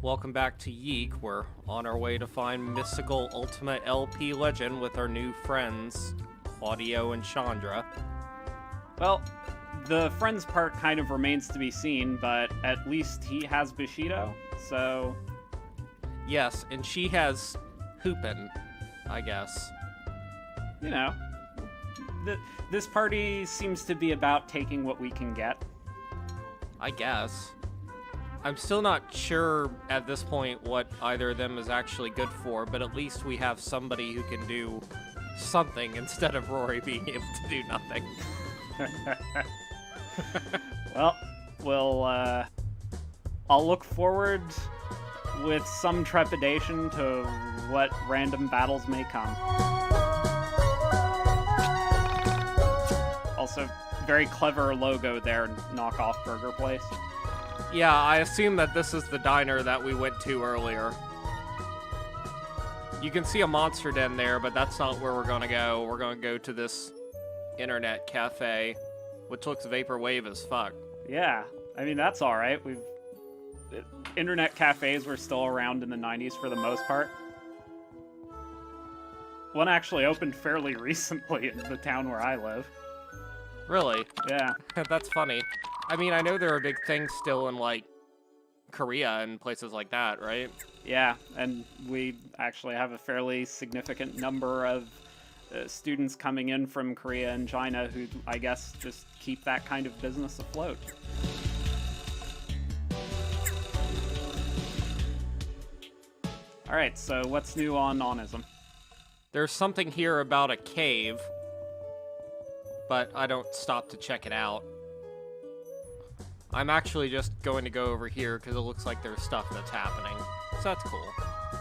Welcome back to YIIK. We're on our way to find mystical Ultimate LP Legend with our new friends, Claudio and Chandra. Well, the friends part kind of remains to be seen, but at least he has Bushido, so... Yes, and she has Hoopin, I guess. You know, this party seems to be about taking what we can get. I guess. I'm still not sure at this point what either of them is actually good for, but at least we have somebody who can do something instead of Rory being able to do nothing. Well, I'll look forward with some trepidation to what random battles may come. Also, very clever logo there, knockoff burger place. Yeah, I assume that this is the diner that we went to earlier. You can see a monster den there, but that's not where we're gonna go. We're gonna go to this internet cafe, which looks vaporwave as fuck. Yeah, I mean, that's alright. Internet cafes were still around in the 90s for the most part. One actually opened fairly recently in the town where I live. Really? Yeah. That's funny. I mean, I know there are big things still in, like, Korea and places like that, right? Yeah, and we actually have a fairly significant number of students coming in from Korea and China who, I guess, just keep that kind of business afloat. Alright, so what's new on Onism? There's something here about a cave, but I don't stop to check it out. I'm actually just going to go over here because it looks like there's stuff that's happening, so that's cool.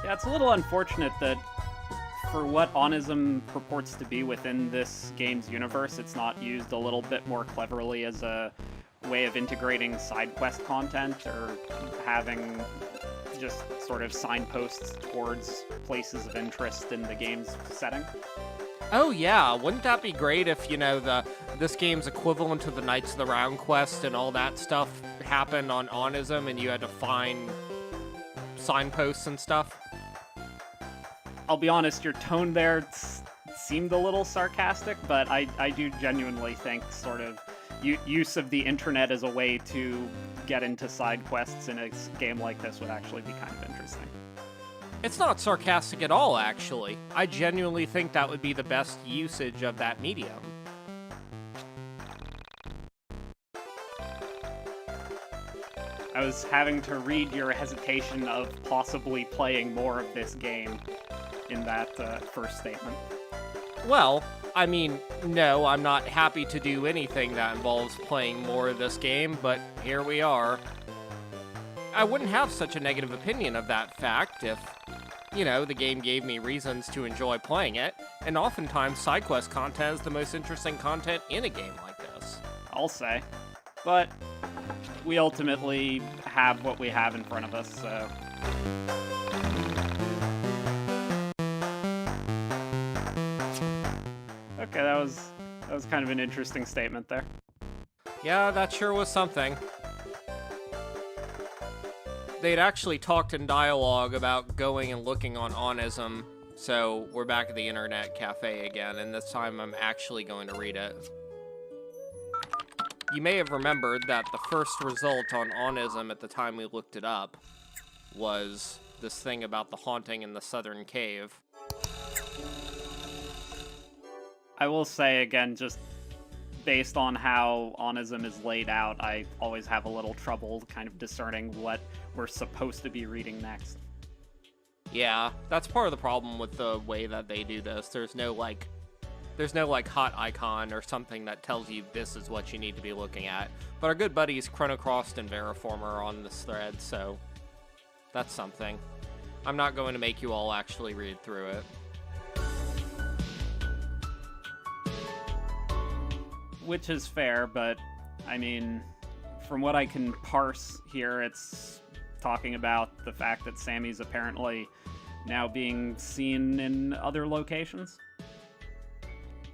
Yeah, it's a little unfortunate that for what Onism purports to be within this game's universe, it's not used a little bit more cleverly as a way of integrating side quest content or having just sort of signposts towards places of interest in the game's setting. Oh yeah, wouldn't that be great if, you know, this game's equivalent to the Knights of the Round quest and all that stuff happened on Onism and you had to find signposts and stuff? I'll be honest, your tone there seemed a little sarcastic, but I do genuinely think sort of use of the internet as a way to get into side quests in a game like this would actually be kind of interesting. It's not sarcastic at all, actually. I genuinely think that would be the best usage of that medium. I was having to read your hesitation of possibly playing more of this game in that first statement. Well, I mean, no, I'm not happy to do anything that involves playing more of this game, but here we are. I wouldn't have such a negative opinion of that fact if, you know, the game gave me reasons to enjoy playing it, and oftentimes side quest content is the most interesting content in a game like this. I'll say. But we ultimately have what we have in front of us, so... Okay, that was kind of an interesting statement there. Yeah, that sure was something. They'd actually talked in dialogue about going and looking on Onism, so we're back at the internet cafe again, and this time I'm actually going to read it. You may have remembered that the first result on Onism at the time we looked it up was this thing about the haunting in the southern cave. I will say again, just based on how Onism is laid out, I always have a little trouble kind of discerning what we're supposed to be reading next. Yeah, that's part of the problem with the way that they do this. There's no hot icon or something that tells you this is what you need to be looking at. But our good buddies Chronocrossed and Veriformer are on this thread, so that's something. I'm not going to make you all actually read through it. Which is fair, but, I mean, from what I can parse here, it's talking about the fact that Sammy's apparently now being seen in other locations.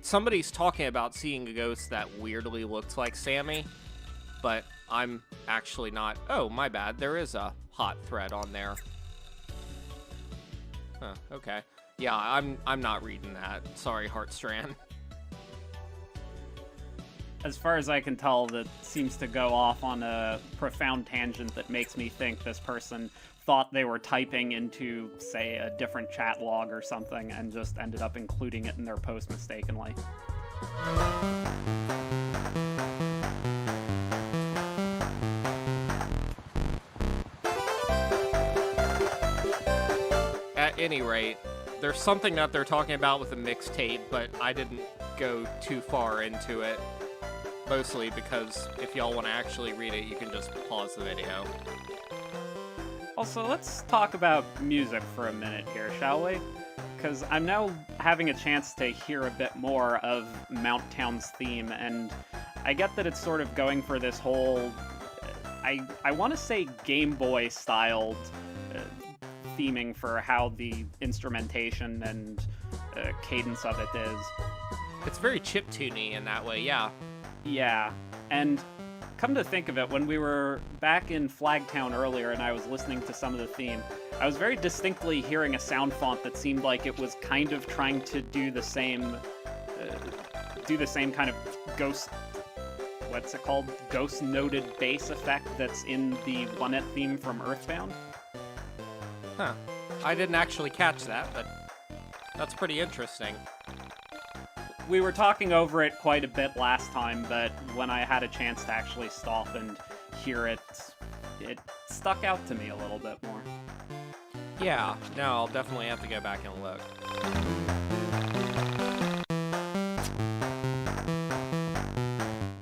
Somebody's talking about seeing a ghost that weirdly looks like Sammy. but I'm actually not. Oh, my bad. There is a hot thread on there. Huh, okay. Yeah, I'm not reading that. Sorry, Heartstrand. As far as I can tell, that seems to go off on a profound tangent that makes me think this person thought they were typing into, say, a different chat log or something and just ended up including it in their post mistakenly. At any rate, there's something that they're talking about with a mixtape, but I didn't go too far into it. Mostly because if y'all want to actually read it, you can just pause the video. Also, let's talk about music for a minute here, shall we? Because I'm now having a chance to hear a bit more of Mount Town's theme, and I get that it's sort of going for this whole, I want to say Game Boy styled theming for how the instrumentation and cadence of it is. It's very chiptune-y in that way, yeah. Yeah, and come to think of it, when we were back in Flagtown earlier and I was listening to some of the theme, I was very distinctly hearing a sound font that seemed like it was kind of trying to do the same kind of ghost, what's it called? Ghost-noted bass effect that's in the 1-It theme from Earthbound. Huh. I didn't actually catch that, but that's pretty interesting. We were talking over it quite a bit last time, but when I had a chance to actually stop and hear it, it stuck out to me a little bit more. Yeah, no, I'll definitely have to go back and look.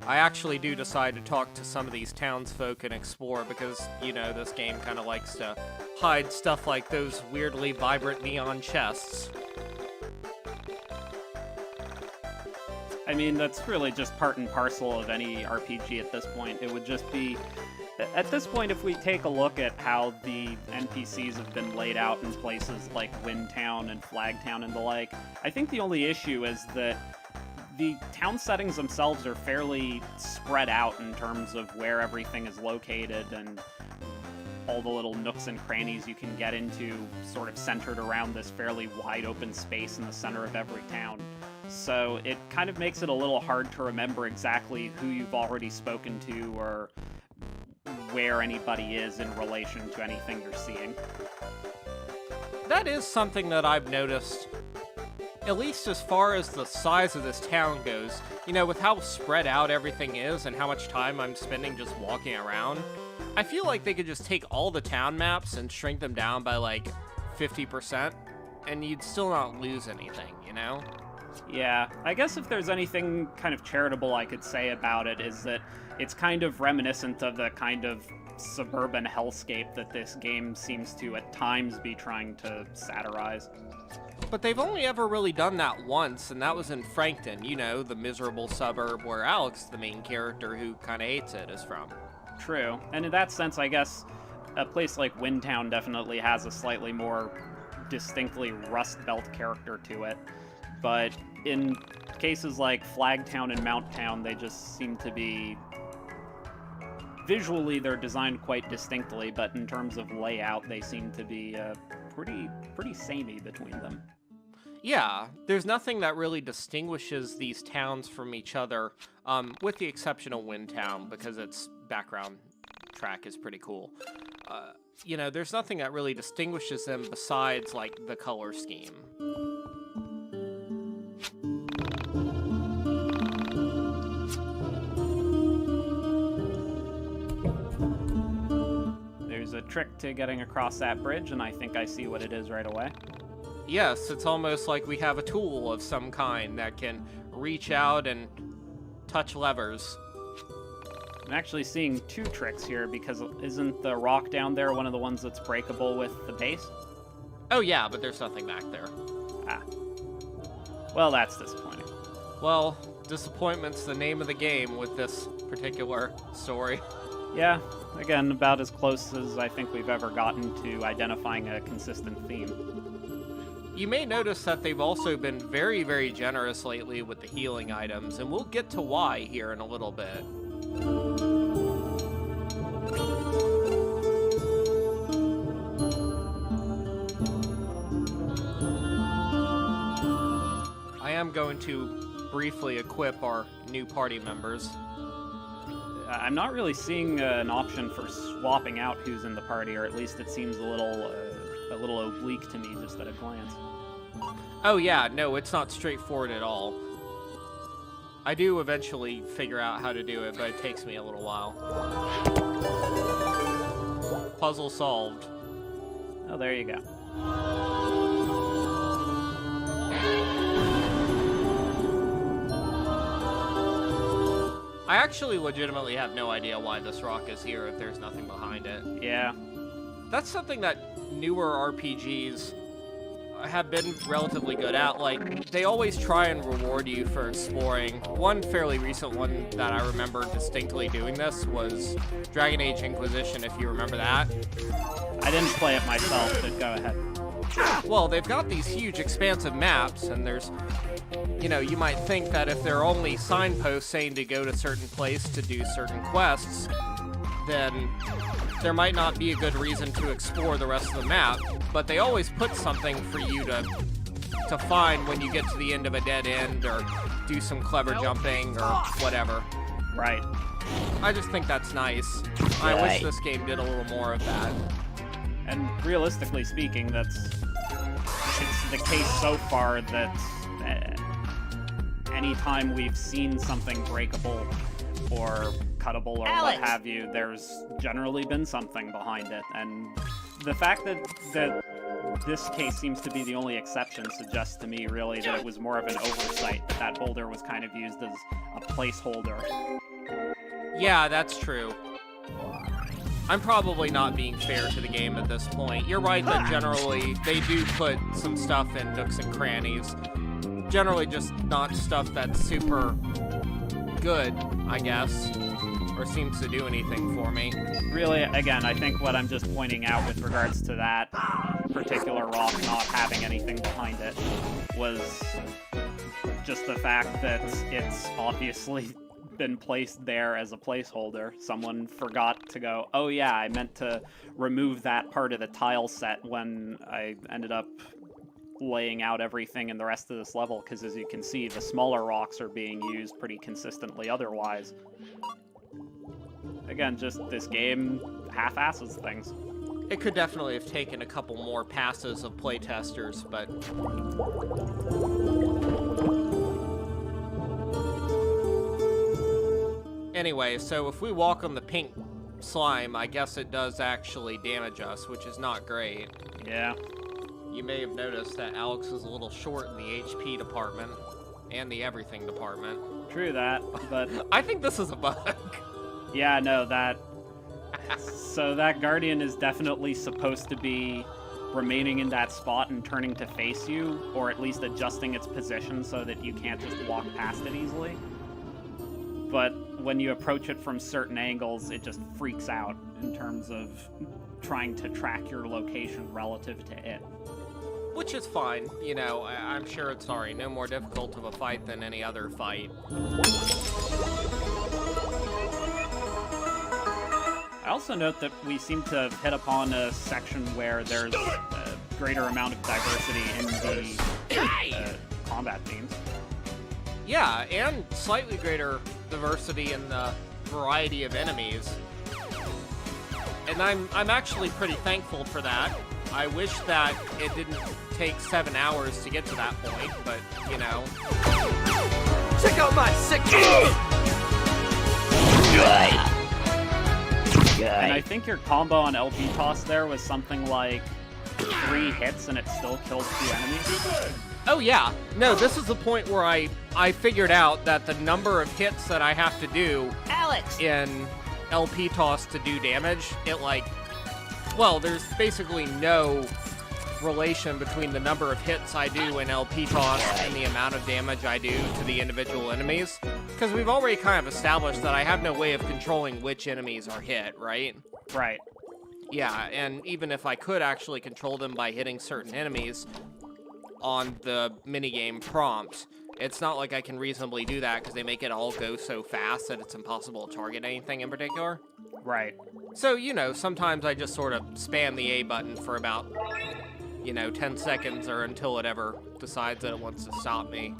I actually do decide to talk to some of these townsfolk and explore because, you know, this game kind of likes to hide stuff like those weirdly vibrant neon chests. I mean, that's really just part and parcel of any RPG at this point. It would just be... At this point, if we take a look at how the NPCs have been laid out in places like Windtown and Flagtown and the like, I think the only issue is that the town settings themselves are fairly spread out in terms of where everything is located and all the little nooks and crannies you can get into, sort of centered around this fairly wide open space in the center of every town. So it kind of makes it a little hard to remember exactly who you've already spoken to or where anybody is in relation to anything you're seeing. That is something that I've noticed, at least as far as the size of this town goes. You know, with how spread out everything is and how much time I'm spending just walking around, I feel like they could just take all the town maps and shrink them down by like 50%, and you'd still not lose anything, you know? Yeah, I guess if there's anything kind of charitable I could say about it is that it's kind of reminiscent of the kind of suburban hellscape that this game seems to at times be trying to satirize. But they've only ever really done that once, and that was in Frankton, you know, the miserable suburb where Alex, the main character who kind of hates it, is from. True, and in that sense, I guess a place like Windtown definitely has a slightly more distinctly Rust Belt character to it. But in cases like Flagtown and Mounttown, they just seem to be... Visually, they're designed quite distinctly, but in terms of layout, they seem to be pretty samey between them. Yeah, there's nothing that really distinguishes these towns from each other, with the exception of Windtown, because its background track is pretty cool. You know, there's nothing that really distinguishes them besides, like, the color scheme. There's a trick to getting across that bridge, and I think I see what it is right away. Yes, it's almost like we have a tool of some kind that can reach out and touch levers. I'm actually seeing two tricks here, because isn't the rock down there one of the ones that's breakable with the base? Oh yeah, but there's nothing back there. Ah. Well, that's disappointing. Well, disappointment's the name of the game with this particular story. Yeah, again, about as close as I think we've ever gotten to identifying a consistent theme. You may notice that they've also been very, very generous lately with the healing items, and we'll get to why here in a little bit. am going to briefly equip our new party members. I'm not really seeing an option for swapping out who's in the party, or at least it seems a little oblique to me just at a glance. Oh yeah, no, it's not straightforward at all. I do eventually figure out how to do it, but it takes me a little while. Puzzle solved. Oh, there you go. I actually legitimately have no idea why this rock is here if there's nothing behind it. Yeah. That's something that newer RPGs have been relatively good at. Like, they always try and reward you for exploring. One fairly recent one that I remember distinctly doing this was Dragon Age Inquisition, if you remember that. I didn't play it myself, but go ahead. Well, they've got these huge expansive maps, and there's, you know, you might think that if there are only signposts saying to go to certain place to do certain quests, then there might not be a good reason to explore the rest of the map, but they always put something for you to find when you get to the end of a dead end, or do some clever jumping, or whatever. Right. I just think that's nice. I wish this game did a little more of that. And realistically speaking, it's the case so far that anytime we've seen something breakable or cuttable or what have you, there's generally been something behind it. And the fact that this case seems to be the only exception suggests to me really that it was more of an oversight, that boulder was kind of used as a placeholder. Yeah, that's true. I'm probably not being fair to the game at this point. You're right that generally they do put some stuff in nooks and crannies. Generally just not stuff that's super good, I guess, or seems to do anything for me. Really, again, I think what I'm just pointing out with regards to that particular rock not having anything behind it was just the fact that it's obviously been placed there as a placeholder. Someone forgot to go, oh yeah, I meant to remove that part of the tile set when I ended up laying out everything in the rest of this level, because as you can see, the smaller rocks are being used pretty consistently otherwise. Again, just this game half-asses things. It could definitely have taken a couple more passes of playtesters, but... Anyway, so if we walk on the pink slime, I guess it does actually damage us, which is not great. Yeah. You may have noticed that Alex is a little short in the HP department and the everything department. True that, but... I think this is a bug. Yeah, no, that... So that Guardian is definitely supposed to be remaining in that spot and turning to face you, or at least adjusting its position so that you can't just walk past it easily. But when you approach it from certain angles, it just freaks out in terms of trying to track your location relative to it. Which is fine, you know, I'm sure it's no more difficult of a fight than any other fight. I also note that we seem to have hit upon a section where there's a greater amount of diversity in the combat themes. Yeah, and slightly greater diversity in the variety of enemies. And I'm actually pretty thankful for that. I wish that it didn't take 7 hours to get to that point, but, you know. Check out my sick And I think your combo on LP toss there was something like 3 hits and it still kills 2 enemies. Oh yeah, no, this is the point where I figured out that the number of hits that I have to do in LP toss to do damage, there's basically no relation between the number of hits I do in LP toss and the amount of damage I do to the individual enemies. Because we've already kind of established that I have no way of controlling which enemies are hit, right? Right. Yeah, and even if I could actually control them by hitting certain enemies on the minigame prompt, it's not like I can reasonably do that because they make it all go so fast that it's impossible to target anything in particular. Right. So, you know, sometimes I just sort of spam the A button for about, 10 seconds or until it ever decides that it wants to stop me.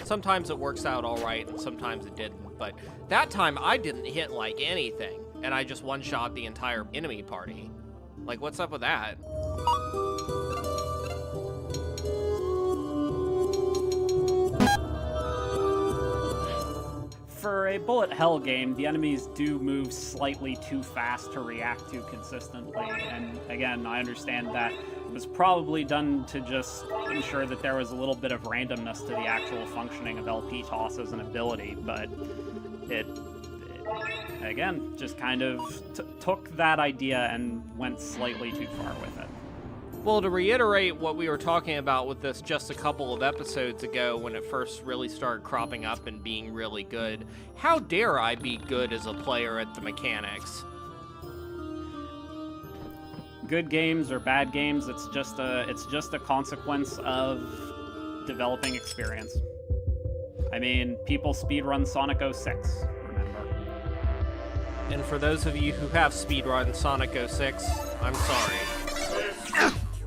Sometimes it works out all right, and sometimes it didn't. But that time, I didn't hit, like, anything, and I just one-shot the entire enemy party. Like, what's up with that? For a bullet hell game, the enemies do move slightly too fast to react to consistently, and again, I understand that was probably done to just ensure that there was a little bit of randomness to the actual functioning of LP toss as an ability, but it again, just kind of took that idea and went slightly too far with it. Well, to reiterate what we were talking about with this just a couple of episodes ago when it first really started cropping up and being really good, how dare I be good as a player at the mechanics? Good games or bad games, it's just a consequence of developing experience. I mean, people speedrun Sonic 06, remember. And for those of you who have speedrun Sonic 06, I'm sorry.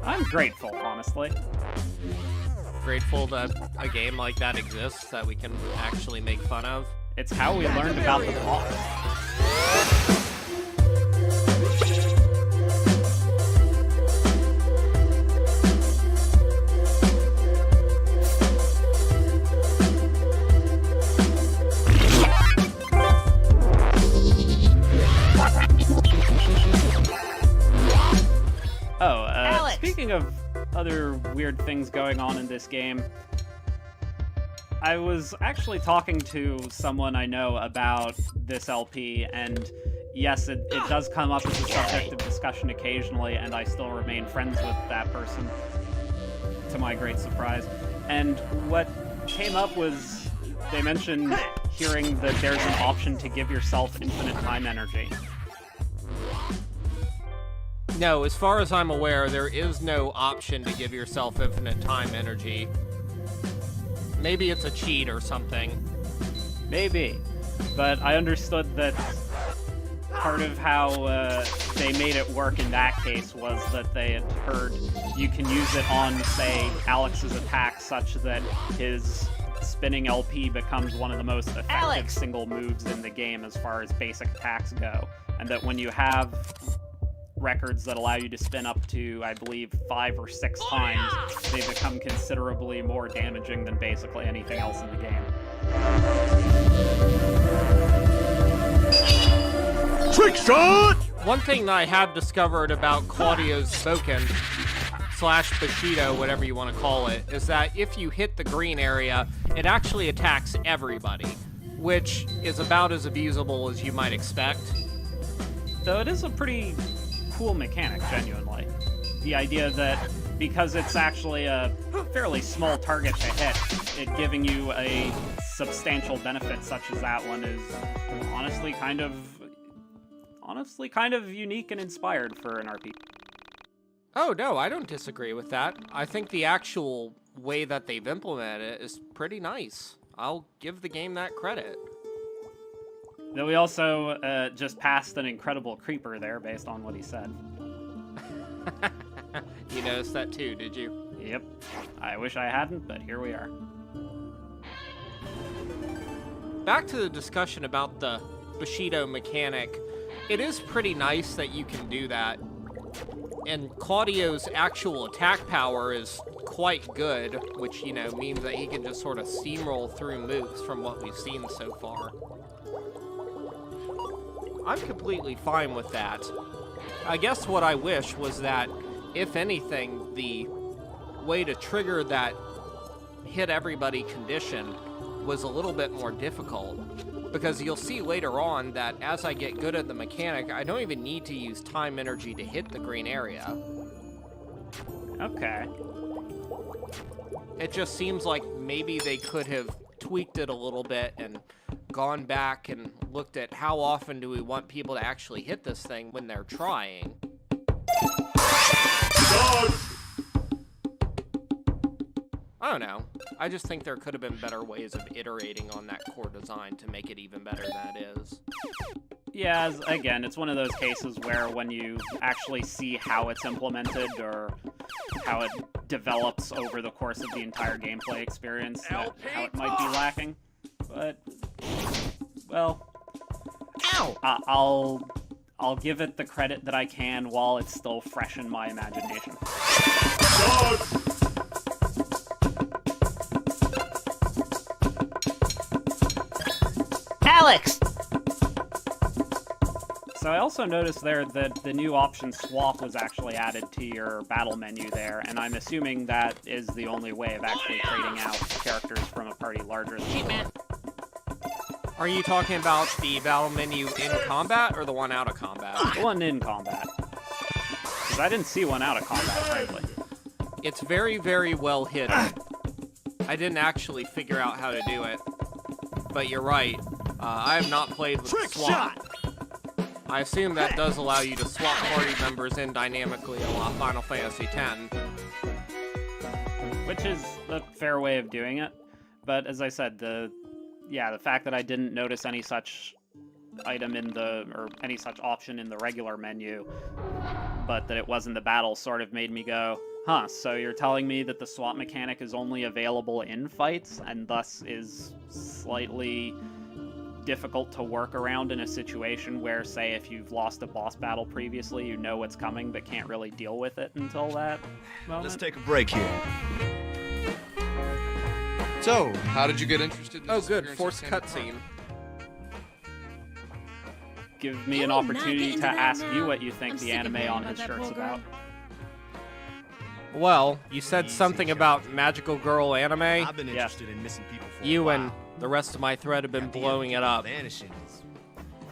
I'm grateful, honestly. Grateful that a game like that exists that we can actually make fun of. It's how we learned about the boss. Speaking of other weird things going on in this game, I was actually talking to someone I know about this LP, and yes, it does come up as a subject of discussion occasionally, and I still remain friends with that person, to my great surprise. And what came up was, they mentioned hearing that there's an option to give yourself infinite time energy. No, as far as I'm aware, there is no option to give yourself infinite time energy. Maybe it's a cheat or something. Maybe. But I understood that part of how they made it work in that case was that they had heard you can use it on, say, Alex's attack such that his spinning LP becomes one of the most effective single moves in the game as far as basic attacks go. And that when you have records that allow you to spin up to, I believe, 5 or 6 times, they become considerably more damaging than basically anything else in the game. Trick shot! One thing that I have discovered about Claudio's Spoken / Bushido, whatever you want to call it, is that if you hit the green area, it actually attacks everybody, which is about as abusable as you might expect. Though it is a pretty cool mechanic, genuinely. The idea that because it's actually a fairly small target to hit, it giving you a substantial benefit such as that one is honestly kind of unique and inspired for an RPG. Oh, no, I don't disagree with that. I think the actual way that they've implemented it is pretty nice. I'll give the game that credit. Though we also just passed an incredible creeper there based on what he said. You noticed that too, did you? Yep. I wish I hadn't, but here we are. Back to the discussion about the Bushido mechanic. It is pretty nice that you can do that. And Claudio's actual attack power is quite good, which, you know, means that he can just sort of steamroll through moves from what we've seen so far. I'm completely fine with that. I guess what I wish was that, if anything, the way to trigger that hit everybody condition was a little bit more difficult. Because you'll see later on that as I get good at the mechanic, I don't even need to use time energy to hit the green area. Okay. It just seems like maybe they could have tweaked it a little bit and gone back and looked at how often do we want people to actually hit this thing when they're trying. I don't know. I just think there could have been better ways of iterating on that core design to make it even better than it is. Yeah, again, it's one of those cases where when you actually see how it's implemented or how it develops over the course of the entire gameplay experience, how it might be lacking. But, well, I'll give it the credit that I can while it's still fresh in my imagination. Alex! So I also noticed there that the new option swap was actually added to your battle menu there, and I'm assuming that is the only way of actually trading out characters from a party larger than yours. Are you talking about the battle menu in combat or the one out of combat? The one in combat. Because I didn't see one out of combat, frankly. It's very, very well hidden. I didn't actually figure out how to do it. But you're right. I have not played with swap. I assume that does allow you to swap party members in dynamically a la Final Fantasy X. Which is a fair way of doing it. But as I said, the fact that I didn't notice any such item or any such option in the regular menu, but that it was in the battle sort of made me go, huh, so you're telling me that the swap mechanic is only available in fights, and thus is slightly difficult to work around in a situation where, say, if you've lost a boss battle previously, you know what's coming but can't really deal with it until that moment? Let's take a break here. So, how did you get interested in Oh, this good. appearance Forced of Candy cutscene. Give me an opportunity to ask you what you think the anime on his shirt's about. Well, you said something about magical girl anime. I've been interested in missing people for a You while. and the rest of my thread have been The idea blowing of it up. vanishing is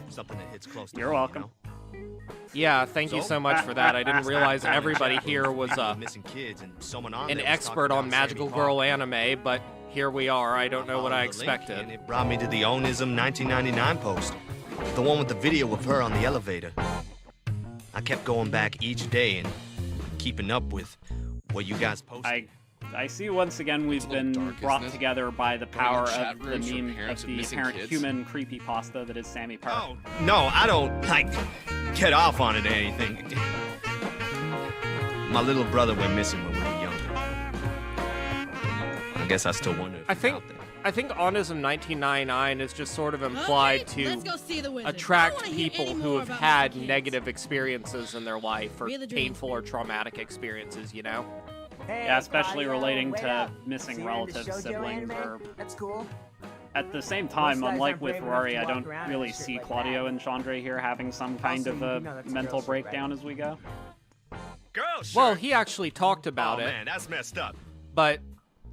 something that hits close to You're home, welcome. you know? Yeah, thank you so much for that. I didn't realize everybody here was missing kids and someone on an there was expert talking on about magical Sandy girl Hawk. anime, but here we are. I don't know what I Followed the link, expected. And it brought me to the Onism 1999 post. The one with the video of her on the elevator. I kept going back each day and keeping up with what you guys posted. I see once again we've a little been dark, brought isn't it? together by the Running power chat of the rooms for meme parents of of the missing apparent kids. human creepypasta that is Sammy Park. Oh, no, I don't, get off on it or anything. My little brother went missing when we were younger. I guess I still wonder if he's out there. I think Onism 1999 is just sort of implied to attract people who have had negative experiences in their life, or painful or traumatic experiences, you know? Yeah, especially relating to missing relatives, siblings, or... That's cool. At the same time, unlike with Rory, I don't really see Claudio and Chandra here having some kind of a mental breakdown as we go. Girl, Well, he actually talked about oh, it, man, that's messed up. but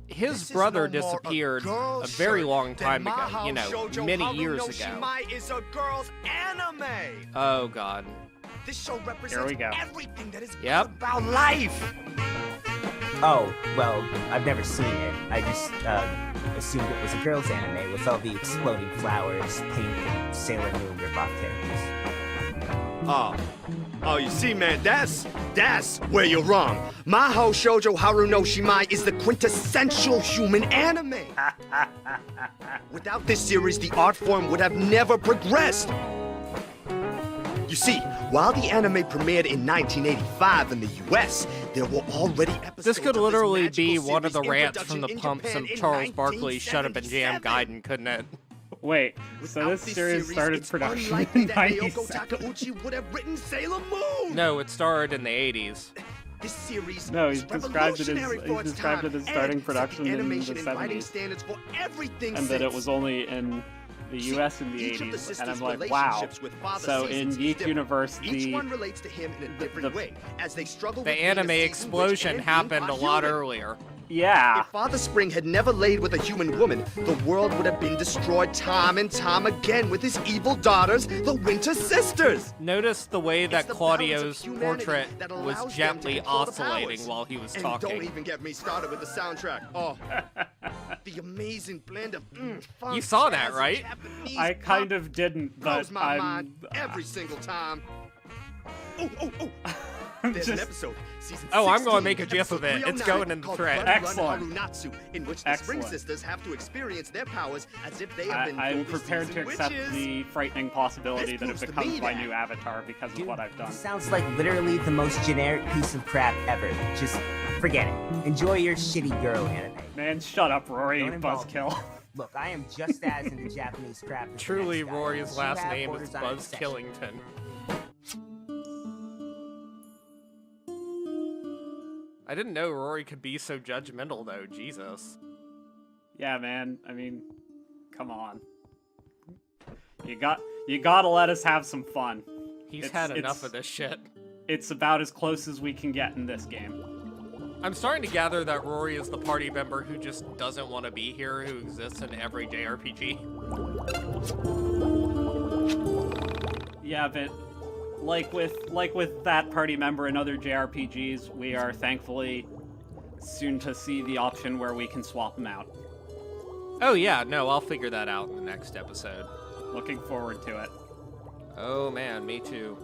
his This is brother no more disappeared girl a very shirt long than time ago, Mahou you know, Shoujo many Haru years no ago. Shimai is a girl's anime. Oh, God. This show represents Here we go. everything that is Yep. good about life. Oh, well, I've never seen it. I just assumed it was a girls' anime with all the exploding flowers, pink, and Sailor Moon ripoff characters. Oh, you see, man, that's where you're wrong. Mahou Shoujo Haru no Shimai is the quintessential human anime. Without this series, the art form would have never progressed. You see, while the anime premiered in 1985 in the US, there were already episodes This could of literally magical be one of the series in rants from the production in pumps Japan of in Charles Barkley's Shut Up and Jam 1977. Gaiden, couldn't it? Wait, so Without this series started it's production unlikely in that Naoko 97? Takeuchi would have written Sailor Moon. No, it started in the 80s. This series No, was he's described it as- revolutionary he for its described time it as starting and set production the in the animation and writing 70s. standards for everything And that it since. was only in the See, US in the each of the 80s, and sisters' I'm like, wow. relationships with father So in seasons is YIIK different. Universe, Each one relates to him in a different the- way as they struggle The with being a anime season witch explosion and being happened a lot human. earlier. yeah, If Father Spring had never laid with a human woman, the world would have been destroyed time and time again with his evil daughters, the Winter Sisters. Notice the way that It's the Claudio's balance of humanity portrait that was allows them to gently control the oscillating powers. while he was And don't talking. even get me started with the soundtrack. Oh, the amazing blend of funk, You saw that, jazz, and right? Japanese I kind pop of didn't, blows but my I'm... mind every single time. Oh, oh, oh! There's an Just- episode, season Oh, I'm gonna 16, make a gif of it. episode It's 309, going in the called thread. Run, Run, Excellent. Harunatsu, in which the Spring Excellent. Sisters have to experience their powers as if they have been I'm golden prepared to season accept witches. the frightening possibility This that it proves to becomes me my that- new avatar because of Dude, what I've done. this sounds like literally the most generic piece of crap ever. Just forget it. Enjoy your shitty girl anime. Man, shut up, Rory, Don't you involve buzzkill. Look, I am just as into Japanese crap as the Truly, next guy. Rory's You last have name is orders on Buzz your section. Killington. I didn't know Rory could be so judgmental, though. Jesus. Yeah, man. I mean, come on. You gotta let us have some fun. He's It's- had enough it's- of this shit. It's about as close as we can get in this game. I'm starting to gather that Rory is the party member who just doesn't want to be here, who exists in every JRPG. Yeah, but like with that party member in other JRPGs, we are thankfully soon to see the option where we can swap them out. Oh yeah, no, I'll figure that out in the next episode. Looking forward to it. Oh man, me too.